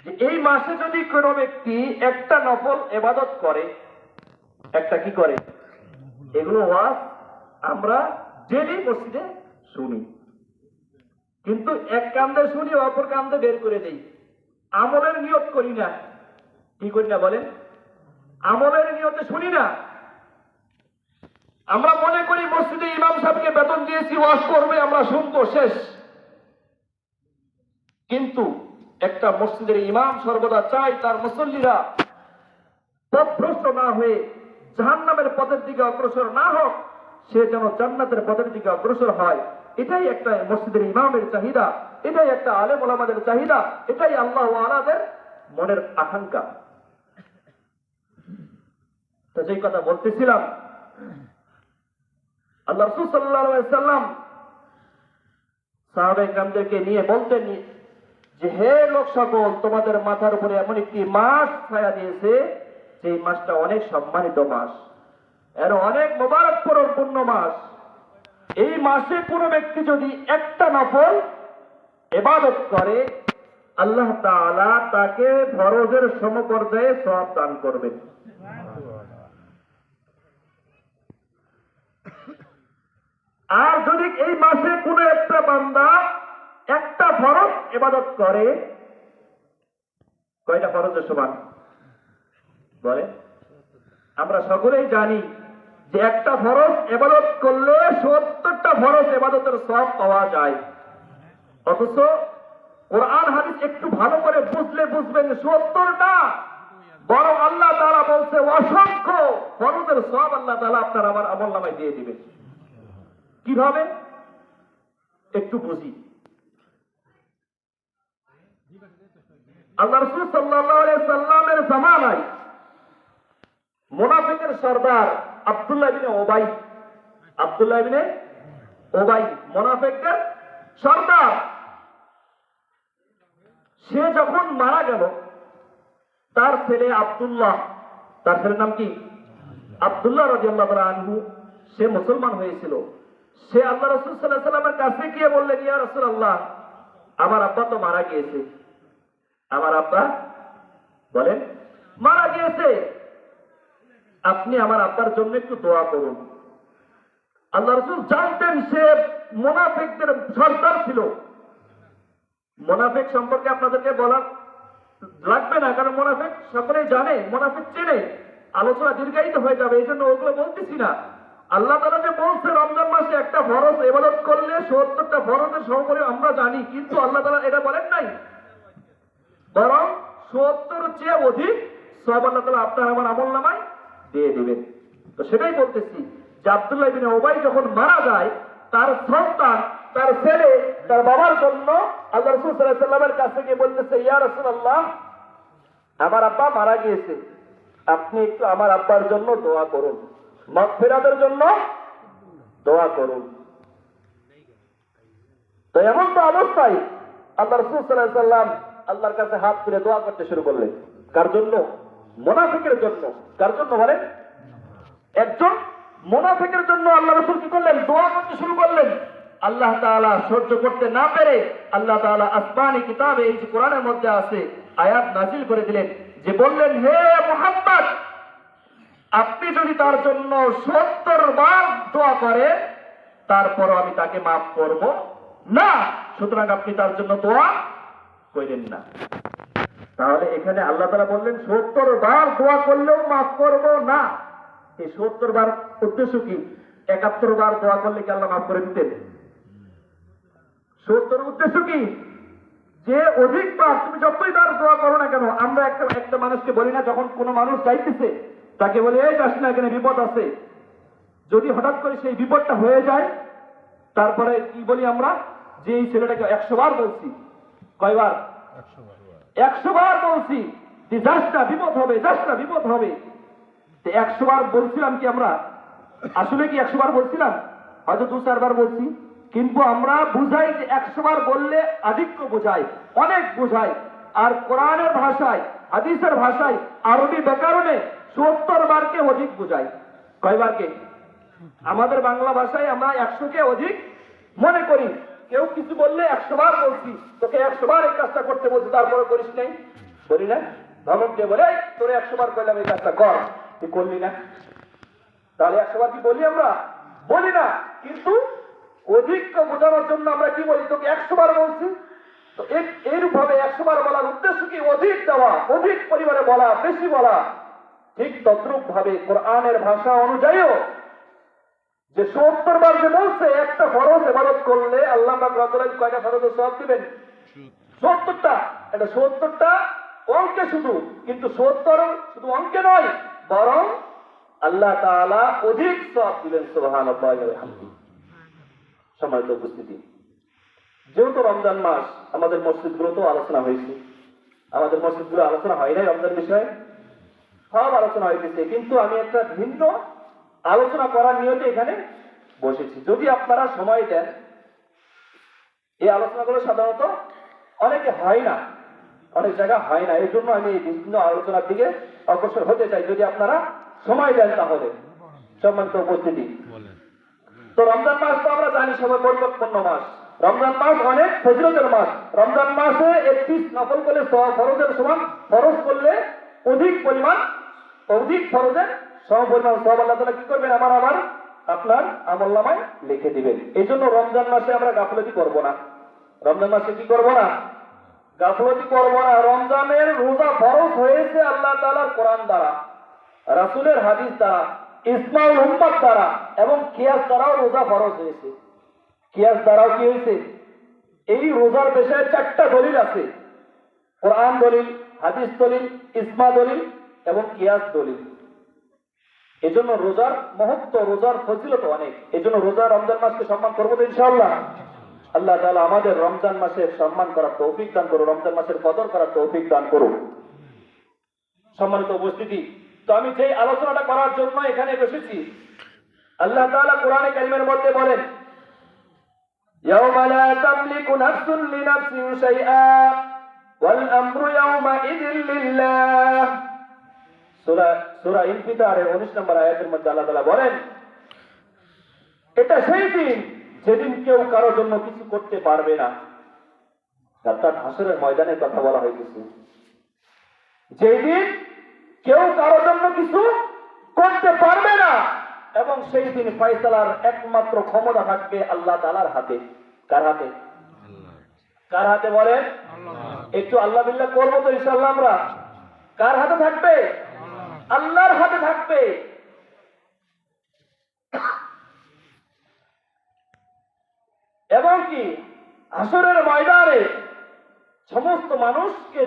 যে এই মাসে যদি কোনো ব্যক্তি একটা নফল ইবাদত করে, একটা কি করে, এগুলো ওয়াজ আমরা ডেইলি মসজিদে শুনি, কিন্তু এক কান্দে শুনি অপর কান্দে বের করে দেই, আমলের নিয়ত করি না। কি করি না বলেন? আমলের নিয়তে শুনি না। আমরা মনে করি মসজিদে ইমাম সাহেবকে বেতন দিয়েছি, ওয়াজ করবে, আমরা শুনবো, শেষ। কিন্তু একটা মসজিদের ইমাম সর্বদা চাই তার মুসল্লিরা পথভ্রষ্ট না হয়ে জাহান্নামের পথের দিকে অগ্রসর না হোক, সে যেন জান্নাতের পথের দিকে অগ্রসর হয়। এটাই একটা মসজিদের ইমামের চাহিদা, এটাই একটা আলেম ওলামাদের চাহিদা, এটাই আল্লাহ ওয়ালাদের মনের আকাঙ্ক্ষা। তো যেই কথা বলতেছিলাম, আল্লাহ রাসূল সাল্লাল্লাহু আলাইহি সাল্লাম সাহাবায়ে কেরামদেরকে নিয়ে বলতেন যে, হে লোক সকল, তোমাদের মাথার উপরে এমন একটি মাস ছায়া দিয়েছে, যে মাসটা অনেক সম্মানিত মাস, এর অনেক মোবারক পূর্ণ মাস। এই মাসে কোনো ব্যক্তি যদি একটা নফল ইবাদত করে, আল্লাহ তাআলা তাকে ফরজের সমপর্যায়ে সওয়াব দান করবেন। আর যদি এই মাসে কোনো একটা বান্দা একটা ফরজ ইবাদত করে, কয়টা ফরজের সমান বলে? আমরা সকলেই জানি যে একটা ফরজ ইবাদত করলে ৭০টা ফরজ ইবাদতের সওয়াব পাওয়া যায়। অথচ কোরআন হাদিস একটু ভালো করে বুঝলে বুঝবেন ৭০টা, বরং আল্লাহ তাআলা বলছে অসংখ্য ফরজের সওয়াব আল্লাহ তাআলা আপনার আমার আমলনামায় দিয়ে দিবেন। কিভাবে? একটু বুঝি। আল্লাহ রাসূল সাল্লাল্লাহু আলাইহি সাল্লামের জামানায় মুনাফিকের সরদার আব্দুল্লাহ ইবনে উবাই মুনাফিকদের সরদার, সে যখন মারা গেল, তার ছেলে আব্দুল্লাহ, তার ছেলের নাম কি? আব্দুল্লাহ রাদিয়াল্লাহু তাআলা আনহু, সে মুসলমান হয়েছিল। সে আল্লাহ রাসূল সাল্লাল্লাহু আলাইহি ওয়াসাল্লামের কাছে গিয়ে বললেন, ইয়া রাসূলুল্লাহ, আমার আব্বা তো মারা গিয়েছে, আমার আব্বা বলেন মারা গিয়েছে, আপনি আমার আব্বার জন্য একটু দোয়া করুন। আল্লাহ রাসূল জানতেন সে মুনাফিকদের সরদার ছিল। মুনাফিক সম্পর্কে আপনাদেরকে বলা লাগবে না, কারণ মুনাফিক সকলেই জানে, মুনাফিক চেনে, আলোচনা দীর্ঘায়িত হয়ে যাবে, এই জন্য ওগুলো বলতেছি না। আল্লাহ তাআলা যে বলছে রমজান মাসে একটা ফরজ ইবাদত করলে ৭০টা ফরজের সমপরিমাণ, আমরা জানি, কিন্তু আল্লাহ তাআলা এটা বলেন নাই, বরং ৭০ চেয়ে অধিক সওয়াব আল্লাহ তাআলা আপনার আমার আমলনামায় দিয়ে দিবেন। তো সেটাই বলতেছি যে আব্দুল্লাহ ইবনে উবাই যখন মারা যায়, তার সন্তান, তার ছেলে, তার বাবার জন্য আল্লাহ রাসূল সাল্লাল্লাহু আলাইহি ওয়াসাল্লামের কাছে গিয়ে বলতেছে, ইয়া রাসূলুল্লাহ, আমার আব্বা মারা গিয়েছে, আপনি একটু আমার আব্বার জন্য দোয়া করুন, মাগফিরাতের জন্য দোয়া করুন। তো এমন তো অবস্থায় আল্লাহ রাসূল সাল্লাল্লাহু আলাইহি ওয়াসাল্লাম আল্লাহর কাছে হাত তুলে দোয়া করতে শুরু করলেন। কার জন্য? মুনাফিকের জন্য। কার জন্য বলেন? একজন মুনাফিকের জন্য আল্লাহ রাসূল কি করলেন? দোয়া করতে শুরু করলেন। আল্লাহ তাআলা সহ্য করতে না পেরে আল্লাহ তাআলা আসমানি কিতাবে, এই যে কোরআনের মধ্যে আছে, আয়াত নাযিল করে দিলেন, যে বললেন, হে মুহাম্মদ, আপনি যদি তার জন্য ৭০ বার দোয়া করেন, তারপরও আমি তাকে মাফ করব না, সুতরাং আপনি তার জন্য দোয়া করেন না। তাহলে এখানে আল্লাহ তাআলা বললেন ৭০ বার দোয়া করলেও মাফ করব না। এই ৭০ বার উদ্দেশ্য কি? ৭১ বার দোয়া করলে কি আল্লাহ মাফ করে দিতেন? ৭০ উদ্দেশ্য কি? যে অধিকবার তুমি যতই বার দোয়া করো না কেন, আমরা একটা মানুষকে বলি না, যখন কোনো মানুষ যাইতেছে তাকে বলি, এই যাস না, এখানে বিপদ আছে। যদি হঠাৎ করে সেই বিপদটা হয়ে যায়, তারপরে কি বলি আমরা? যে এই ছেলেটাকে ১০০ বার বলছি। কয়বার? ১০০ বার বলছি যে যাস না, বিপদ হবে, যাস না, বিপদ হবে। ১০০ বার বলছিলাম কি আমরা? আসলে কি ১০০ বার বলছিলাম? হয়তো ২-৪ বার বলছি, কিন্তু আমরা বুঝাই যে ১০০ বার বললে আধিক্য বোঝায়, অনেক বোঝায়। আর কোরআনের ভাষায়, হাদিসের ভাষায়, আরবি ব্যাকরণে ৭০ বারকে অধিক বোঝায়। কয়বারকে? আমাদের বাংলা ভাষায় আমরা ১০০কে অধিক মনে করি। কেউ কিছু বললে ১০০ বার বলছি, তোকে ১০০ বার এই কাজটা করতে বলছি, তারপরে করিস নাই, বলি না? ধমক দিয়ে বলে, এই তোরে 100 বার কইলাম এই কাজটা কর, তুই করলি না। তাহলে 100 বার কি বলি আমরা? বলি না। কিন্তু অধিক বোঝানোর জন্য আমরা কি বলি? তোকে 100 বার বলছি। তো এইরূপ ভাবে 100 বার বলার উদ্দেশ্য কি? অধিক দেওয়া, অধিক পরিমাণে বলা, বেশি বলা। ঠিক তদ্রুপ ভাবে কোরআনের ভাষা অনুযায়ীও যে 70 বার যে বলছে একটা ফরজ ইবাদত করলে আল্লাহ পাক রব্বুল আলামিন কয়টা ফরজের সওয়াব দিবেন? 70টা। এটা 70টা অঙ্কে শুধু, কিন্তু 70 শুধু অঙ্কে নয়, বরং আল্লাহ তাআলা অধিক সওয়াব দিবেন। সুবহানাল্লাহি ওয়া বিহামদিহি। সম্মানিত উপস্থিতি, যেহেতু রমজান মাস, আমাদের মসজিদগুলোতেও আলোচনা হয়েছে। আমাদের মসজিদগুলো আলোচনা হয় নাই রমজান বিষয়ে, সব আলোচনা হয়েছে, কিন্তু আমি একটা ভিন্ন আলোচনা করার নিয়তে এখানে বসেছি। যদি আপনারা সময় দেন, এই আলোচনাগুলো সাধারণত অনেকে হয় না, অনেক জায়গা হয় না। এই জন্য আমি এই বিভিন্ন আলোচনার দিকে অগ্রসর হতে চাই, যদি আপনারা সময় দেন তাহলে। সম্মানিত উপস্থিতি, তো রমজান মাস তো আমরা জানি সবাই বরকতপূর্ণ মাস। রমজান মাস অনেক ফজিলতের মাস। রমজান মাসে 31 নফল করলে ফরজের সমান, ফরজ করলে অধিক ফরজের সমপরিমাণ সওয়াব আল্লাহ তাআলা কি করবেন? আমার আপনার আমলনামায় লিখে দিবেন। এই জন্য রমজান মাসে আমরা গাফলতি করব না। রমজান মাসে কি করব না? গাফলতি করব না। রমজানের রোজা ফরজ হয়েছে আল্লাহ তাআলার কোরআন দ্বারা, রাসূলের হাদিস দ্বারা, ইজমাউল উম্মাত দ্বারা এবং কিয়াস দ্বারাও রোজা ফরজ হয়েছে। কিয়াস দ্বারাও কি হয়েছে? এই রোজার বিষয়ে 4টা দলিল আছে: কোরআন দলিল, হাদিস দলিল, ইজমা দলিল এবং কিয়াস দলিল। এজন্য রোজার মহত্ব, রোজার ফজিলত অনেক। এজন্য রোজা রমজান মাসকে সম্মান করবো তো ইনশাআল্লাহ। আল্লাহ তাআলা আমাদের রমজান মাসের সম্মান করার তৌফিক দান করুন, রমজান মাসের কদর করার তৌফিক দান করুন। সম্মানিত উপস্থিতি, তো আমি যে আলোচনাটা করার জন্য এখানে বসেছি, আল্লাহ তাআলা কোরআনে কারীমের মধ্যে বলেন, ইয়াওমা লা তামলিকু নাফসুন লিনাফসিন শাইআ ওয়াল আমরু ইয়াওমাইযিন লিল্লাহ। সূরা ইনফিতারের 19 নম্বর আয়াতের মধ্যে আল্লাহ তাআলা বলেন, এটা সেই দিন যেদিন কেউ কারো জন্য কিছু করতে পারবে না। অর্থাৎ হাসরের ময়দানের কথা বলা হয়েছে। যেদিন কেউ কারো জন্য কিছু করতে পারবে না এবং সেই দিন ফয়সালার একমাত্র ক্ষমতা থাকবে আল্লাহ তাআলার হাতে। কার হাতে? কার হাতে বলেন? একটু আল্লাহ বিল্লাহ করবো তো ইনশাআল্লাহ আমরা। কার হাতে থাকবে? আল্লাহর হাতে থাকবে। এবং কি হাসরের ময়দানে সমস্ত মানুষকে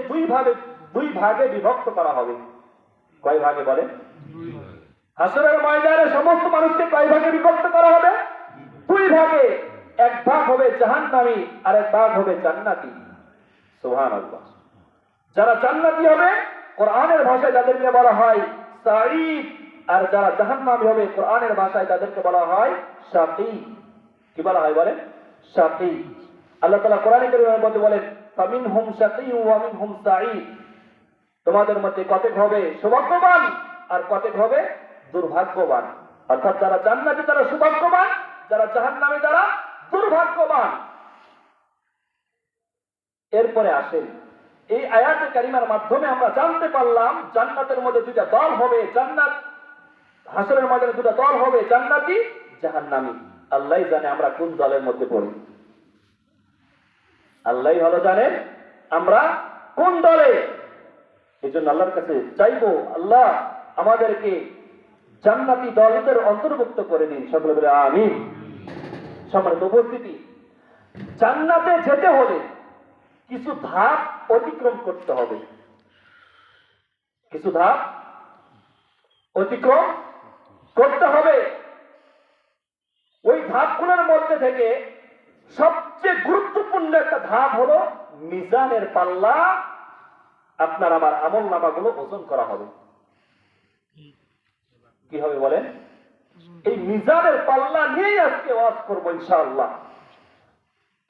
দুই ভাগে বিভক্ত করা হবে। কয় ভাগে বলে? হাসরের ময়দানে সমস্ত মানুষকে কয় ভাগে বিভক্ত করা হবে? 2 ভাগে। এক ভাগ হবে জাহান্নামী আর এক ভাগ হবে জান্নাতি। সুবহানাল্লাহ। যারা জান্নাতি হবে কোরআনের ভাষায় তাদেরকে বলা হয় সাঈদ, আর যারা জাহান্নামী হবে কোরআনের ভাষায় তাদেরকে বলা হয় শাকী। কি বলা হয় বলেন? শাকী। আল্লাহ তাআলা কোরআনে কারীমের মধ্যে বলেন, ফামিনহুম শাকীয়্যুন ওয়া মিনহুম সাঈদ। তোমাদের মধ্যে কতক হবে সৌভাগ্যবান আর কতক হবে দুর্ভাগ্যবান। অর্থাৎ যারা জান্নাতি তারা সৌভাগ্যবান, যারা জাহান্নামী তারা দুর্ভাগ্যবান। এরপরে আসেন, এই আয়াতে কারিমার মাধ্যমে আমরা জানতে পারলাম জান্নাতের মধ্যে 2টা দল হবে। জান্নাত, হাসরের ময়দানে 2টা দল হবে, জান্নাতি, জাহান্নামী। আল্লাহই জানে আমরা কোন দলের মধ্যে পড়ি। আল্লাহই ভালো জানেন আমরা কোন দলে। এই জন্য আল্লাহর কাছে চাইবো, আল্লাহ আমাদেরকে জান্নাতি দলদের অন্তর্ভুক্ত করে দিন। সকলে বলে আমিন। সম্মানিত উপস্থিতি, জান্নাতে যেতে হলে কিছু ধাপ অতিক্রম করতে হবে। কিছু ধাপ অতিক্রম করতে হবে। ওই ধাপগুলোর মধ্যে থেকে সবচেয়ে গুরুত্বপূর্ণ একটা ধাপ হলো মিজানের পাল্লা। আপনার আমার আমল নামাগুলো ওজন করা হবে। কি হবে বলেন? এই মিজানের পাল্লা নিয়েই আজকে ওয়াজ করবো ইনশাআল্লাহ।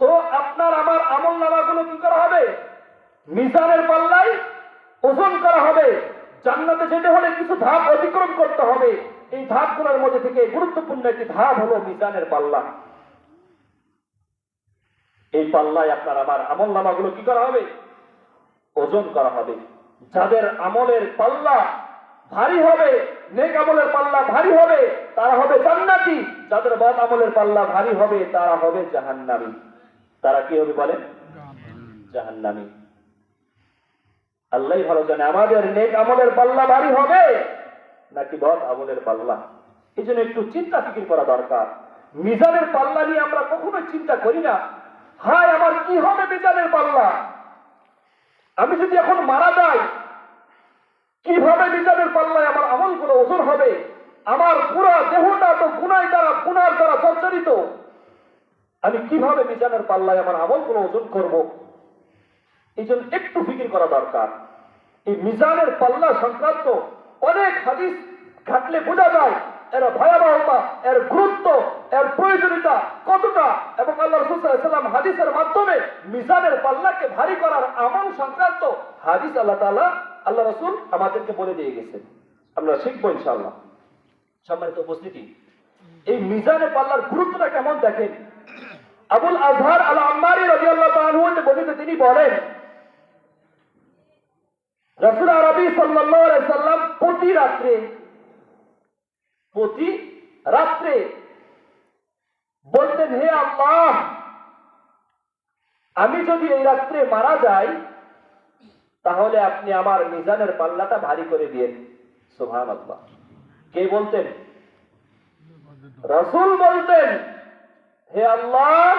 তো আপনার আমার আমল নামাগুলো কি করা হবে? মিজানের পাল্লায় ওজন করা হবে। জান্নাতে যেতে হলে কিছু ধাপ অতিক্রম করতে হবে। এই ধাপগুলোর মধ্যে থেকে গুরুত্বপূর্ণ একটি ধাপ হলো মিজানের পাল্লা। এই পাল্লায় আপনার আমার আমল নামাগুলো কি করা হবে? ওজন করা হবে। যাদের আমলের পাল্লা ভারী হবে, নেক আমলের পাল্লা ভারী হবে, তারা হবে জান্নাতি। যাদের বদ আমলের পাল্লা ভারী হবে, তারা হবে জাহান্নামী। তারা কি হবে বলেন? জাহান্নামী। আল্লাহই ভালো জানে আমাদের নেক আমলের পাল্লা ভারী হবে নাকি বদ আমলের পাল্লা। এই জন্য একটু চিন্তা ফিকির করা দরকার। মিজানের পাল্লা নিয়ে আমরা কখনো চিন্তা করি না, হায় আমার কি হবে মিজানের পাল্লা, আমি যদি এখন মারা যাই কিভাবে মিজানের পাল্লায় আমার আমলগুলো ওজন হবে, আমার পুরো দেহটা তো গুনার দ্বারা জর্জরিত, আমি কিভাবে মিজানের পাল্লায় আমার আমলগুলো ওজন করব। এই জন্য একটু ফিকির করা দরকার। এই মিজানের পাল্লা সংক্রান্ত অনেক হাদিস ঘাটলে বোঝা যায় এর ভয়াবহতা, এর গুরুত্ব, এর প্রয়োজনীয়তা কতটা। এবং আল্লাহ রাসূল সাল্লাল্লাহু আলাইহি ওয়াসাল্লাম হাদিসের মাধ্যমে মিজানের পাল্লাকে ভারী করার আমল সংক্রান্ত হাদিস আল্লাহ রাসূল আমাদেরকে বলে দিয়ে গেছেন। আমরা শিখবো ইনশাআল্লাহ। সম্মানিত উপস্থিতি, এই মিজানের পাল্লার গুরুত্বটা কেমন দেখেন। আবুল আজহার আল আম্মারি রাদিয়াল্লাহু আনহু বর্ণিত, তিনি বলেন রাসূল আরবি সাল্লাল্লাহু আলাইহি ওয়াসাল্লাম প্রতি রাত্রে বলতেন, হে আল্লাহ, আমি যদি এই রাত্রে মারা যাই তাহলে আপনি আমার মিজানের পাল্লাটা ভারী করে দিয়েন। সুবহানাল্লাহ। কে বলতেন? রাসূল বলতেন, হে আল্লাহ,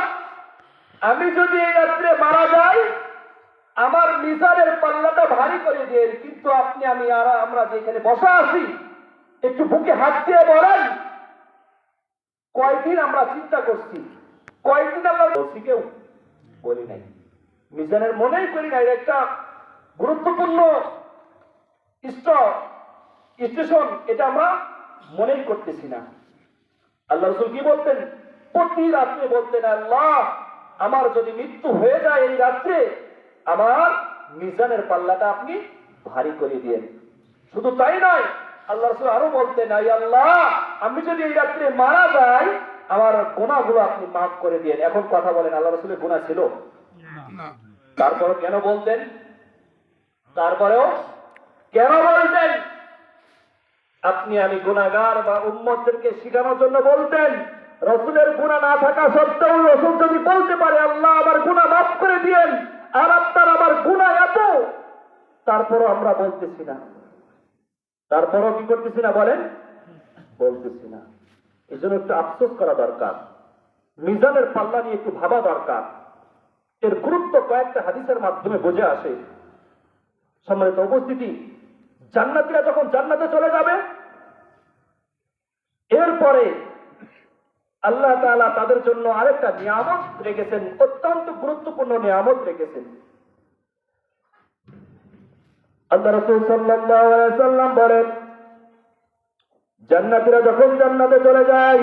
আমি যদি এই রাত্রে মারা যাই আমার মিজানের পাল্লাটা ভারী করে দিয়েন। কিন্তু আমরা যেখানে বসা আছি একটু বুকে হাত দিয়ে বলেন, কয়দিন আমরা চিন্তা করছি, কয়দিন আমরা বলছি, কেউ বলি নাই, মিজানের মনেই করি নাই। একটা গুরুত্বপূর্ণ স্টেশন, এটা আমরা মনেই করতেছি না। আল্লাহ রাসূল কি বলতেন? প্রতি রাত্রে বলতেন, আল্লাহ, আমার যদি মৃত্যু হয়ে যায় এই রাত্রে আমার মিজানের পাল্লাটা আপনি ভারী করে দিয়েন। শুধু তাই নয়, আল্লাহ রাসূল আরো বলতেন, আল্লাহ, আমি যদি এই রাত্রে মারা যাই আমার গুনাহগুলো আপনি মাফ করে দিয়েন। এখন কথা বলেন, আল্লাহ রাসূলের গুনাহ ছিল? তারপরে কেন বলতেন? আপনি আমি গুনাহগার বা উম্মতদেরকে শিখানোর জন্য বলতেন। রাসূলের গুনাহ না থাকা সত্ত্বেও রাসূল যদি বলতে পারে, আল্লাহ আমার গুনাহ মাফ করে দিয়েন, আর আপনার আমার গুনাহ এত, তারপরও আমরা বলতেছি না। তারপরও কি করতেছি না বলেন? বলতেছি না। এই জন্য একটু আফসোস করা দরকার। মিজানের পাল্লা নিয়ে একটু ভাবা দরকার। এর গুরুত্ব কয়েকটা হাদিসের মাধ্যমে বুঝে আসে। সম্মানিত উপস্থিতি, জান্নাতীরা যখন জান্নাতে চলে যাবে এরপরে আল্লাহ তাআলা তাদের জন্য আরেকটা নিয়ামত রেখেছেন, অত্যন্ত গুরুত্বপূর্ণ নিয়ামত রেখেছেন। আল্লাহ রাসূল সাল্লাল্লাহু আলাইহি ওয়াসাল্লাম বলেন, জান্নাতীরা যখন জান্নাতে চলে যায়